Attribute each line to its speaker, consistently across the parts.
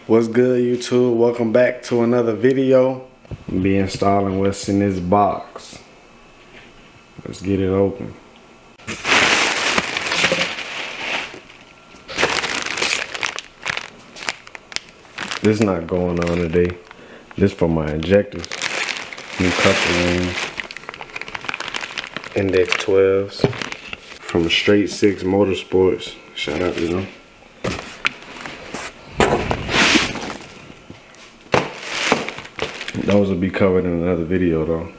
Speaker 1: What's good, YouTube? Welcome back to another video. I'll be installing what's in this box. Let's get it open. This is not going on today. This for my injectors. New couple rings. Index 12s. From Straight 6 Motorsports. Shout out to them. Those will be covered in another video though.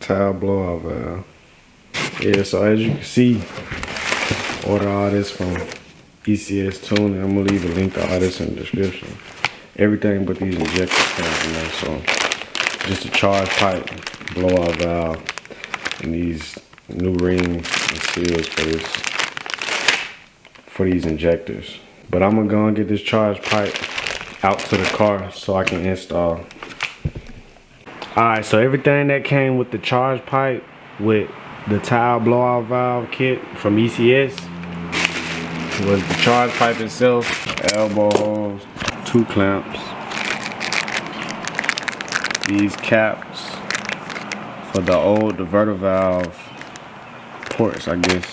Speaker 1: Tial blowout valve. Yeah, so as you can see, order all this from ECS Tuning. I'm gonna leave a link to all this in the description. Everything but these injectors comes in there. So just a charge pipe, blowout valve, and these new rings and seals for these injectors. But I'm gonna go and get this charge pipe out to the car so I can install. Alright, so everything that came with the charge pipe with the Tial blowout valve kit from ECS was the charge pipe itself, elbow holes, 2 clamps, these caps for the old diverter valve ports, I guess,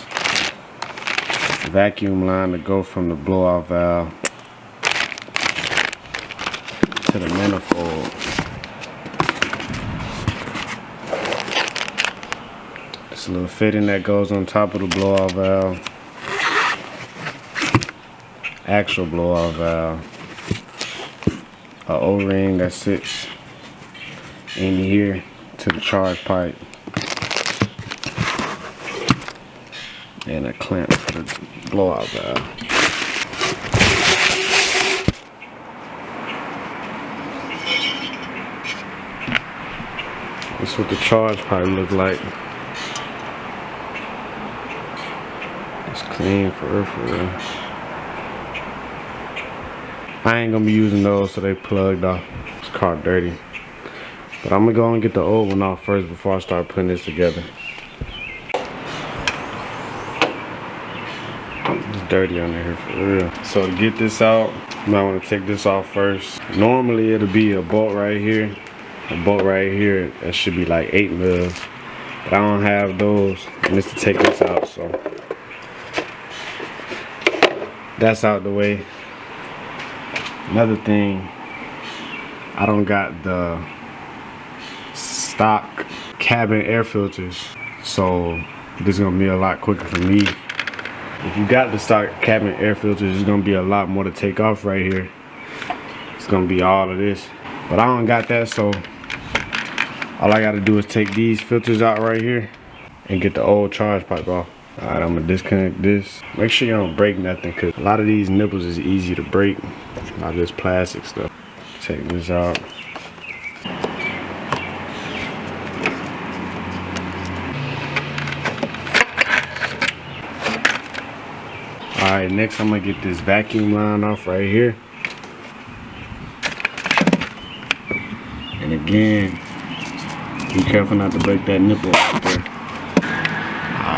Speaker 1: vacuum line to go from the blowout valve to the manifold. A little fitting that goes on top of the blowout valve, actual blowout valve, a O-ring that sits in here to the charge pipe, and a clamp for the blowout valve. This is what the charge pipe look like. Clean for real. I ain't gonna be using those so they plugged off. This car dirty. But I'm gonna go and get the old one off first before I start putting this together. It's dirty under here for real. So to get this out, you might wanna take this off first. Normally it'll be a bolt right here. A bolt right here that should be like 8 mils. But I don't have those. And it's to take this out, so. That's out the way. Another thing, I don't got the stock cabin air filters, so this is gonna be a lot quicker for me. If you got the stock cabin air filters, it's gonna be a lot more to take off right here. It's gonna be all of this, but I don't got that, so all I gotta do is take these filters out right here and get the old charge pipe off. Alright, I'm gonna disconnect this. Make sure you don't break nothing, because a lot of these nipples is easy to break. A lot of this plastic stuff. Take this out. Alright, next I'm gonna get this vacuum line off right here. And again, be careful not to break that nipple out there.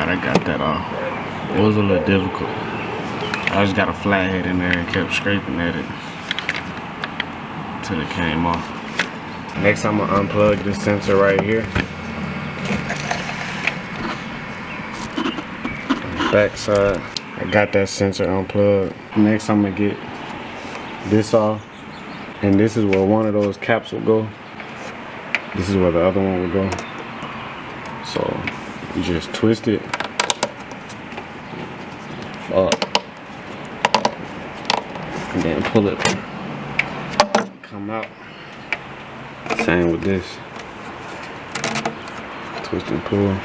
Speaker 1: I got that off. It was a little difficult. I just got a flathead in there and kept scraping at it until it came off. Next I'm gonna unplug this sensor right here. On the back side, I got that sensor unplugged. Next I'm gonna get this off. And this is where one of those caps will go. This is where the other one will go. So you just twist it up and then pull it, come out. Same with this, twist and pull.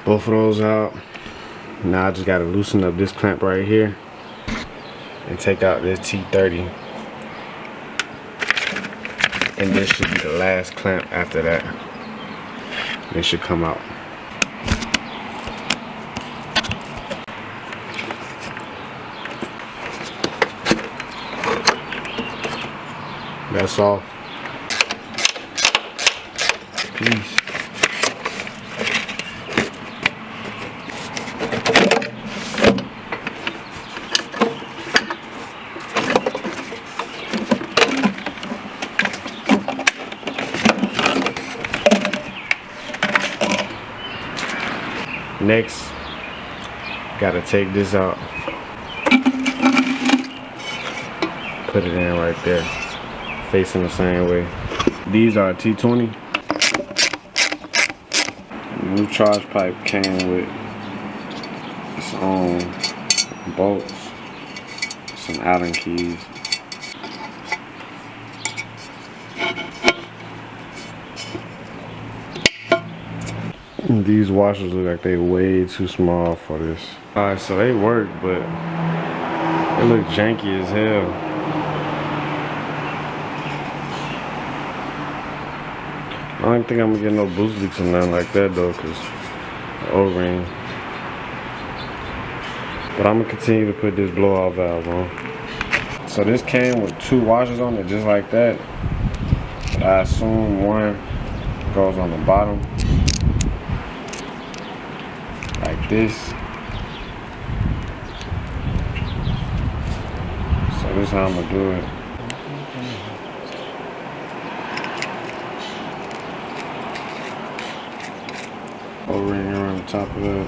Speaker 1: Both of those out. Now I just gotta loosen up this clamp right here and take out this T30 And this should be the last clamp after that. It should come out. That's all. Peace. Next, gotta take this out. Put it in right there, facing the same way. These are T20. The new charge pipe came with its own bolts, some Allen keys. These washers look like they way too small for this. Alright, so they work, but they look janky as hell. I don't think I'm gonna get no boost leaks or nothing like that though, cause the O-ring. But I'm gonna continue to put this blowout valve on. So this came with 2 washers on it, just like that. But I assume one goes on the bottom. Like this. So this is how I'm gonna do it. O-ring around the top of that.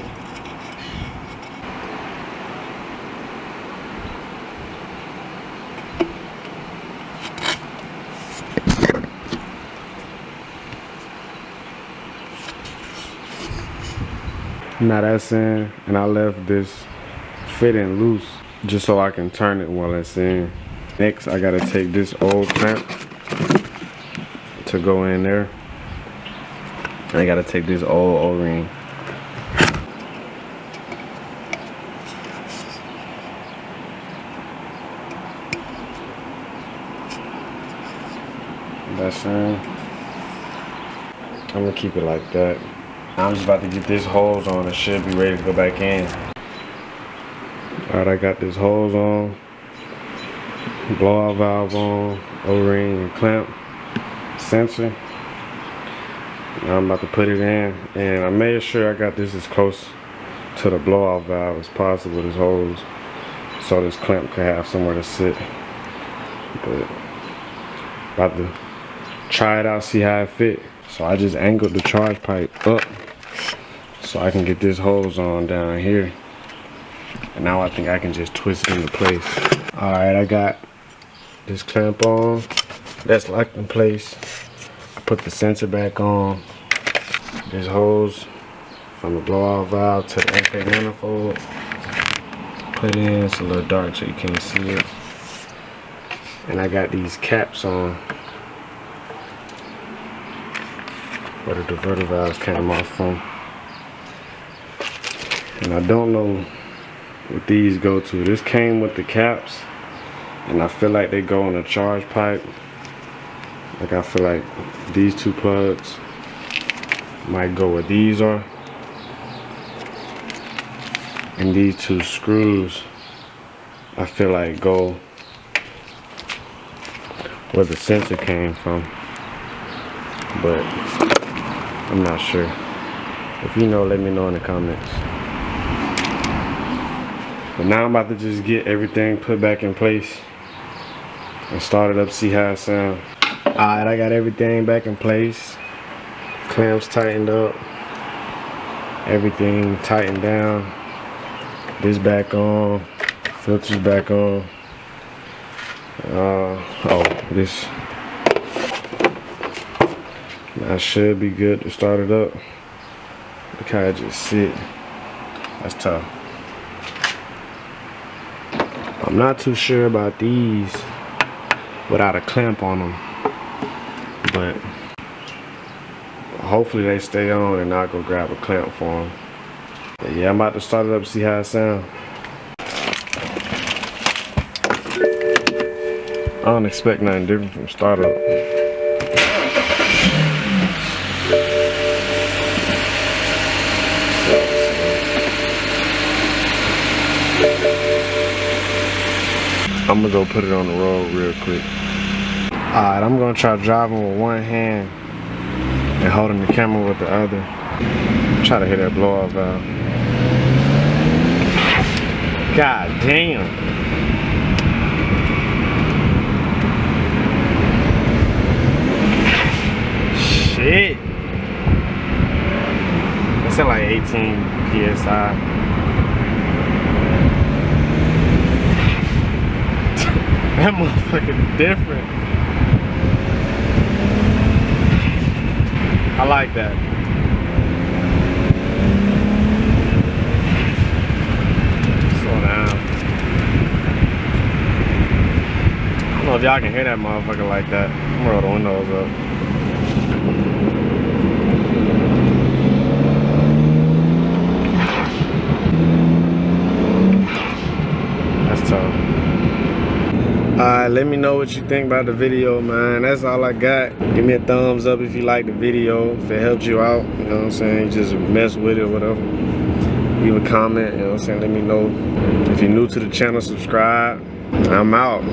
Speaker 1: Now that's in, and I left this fitting loose just so I can turn it while it's in. Next, I gotta take this old clamp to go in there. And I gotta take this old O-ring. That's in. I'm gonna keep it like that. I'm just about to get this hose on. It should be ready to go back in. Alright, I got this hose on, blowout valve on, O-ring and clamp, sensor. Now I'm about to put it in, and I made sure I got this as close to the blowout valve as possible, this hose, so this clamp could have somewhere to sit. But about to try it out, see how it fit. So I just angled the charge pipe up so I can get this hose on down here. And now I think I can just twist it into place. Alright, I got this clamp on. That's locked in place. I put the sensor back on. This hose from the blowout valve to the intake manifold. Put in, it's a little dark so you can't see it. And I got these caps on where the diverter valves came off from. And I don't know what these go to. This came with the caps, and I feel like they go on a charge pipe. Like I feel like these 2 plugs might go where these are. And these 2 screws I feel like go where the sensor came from. But I'm not sure. If you know, let me know in the comments. But now I'm about to just get everything put back in place and start it up, see how it sounds. Alright, I got everything back in place. Clamps tightened up. Everything tightened down. This back on. Filters back on. This. Now should be good to start it up. Look how it just sit. That's tough. I'm not too sure about these without a clamp on them, but hopefully they stay on and I'll go grab a clamp for them. But yeah, I'm about to start it up, see how it sounds. I don't expect nothing different from startup. I'm gonna go put it on the road real quick. Alright, I'm gonna try driving with one hand and holding the camera with the other. Try to hit that blow off valve. God damn. Shit. It's at like 18 PSI. That motherfucker different. I like that. Slow down. I don't know if y'all can hear that motherfucker like that. I'm gonna roll the windows up. That's tough. Alright, let me know what you think about the video, man. That's all I got. Give me a thumbs up if you like the video, if it helped you out, you know what I'm saying? Just mess with it or whatever. Leave a comment, you know what I'm saying? Let me know. If you're new to the channel, subscribe. I'm out.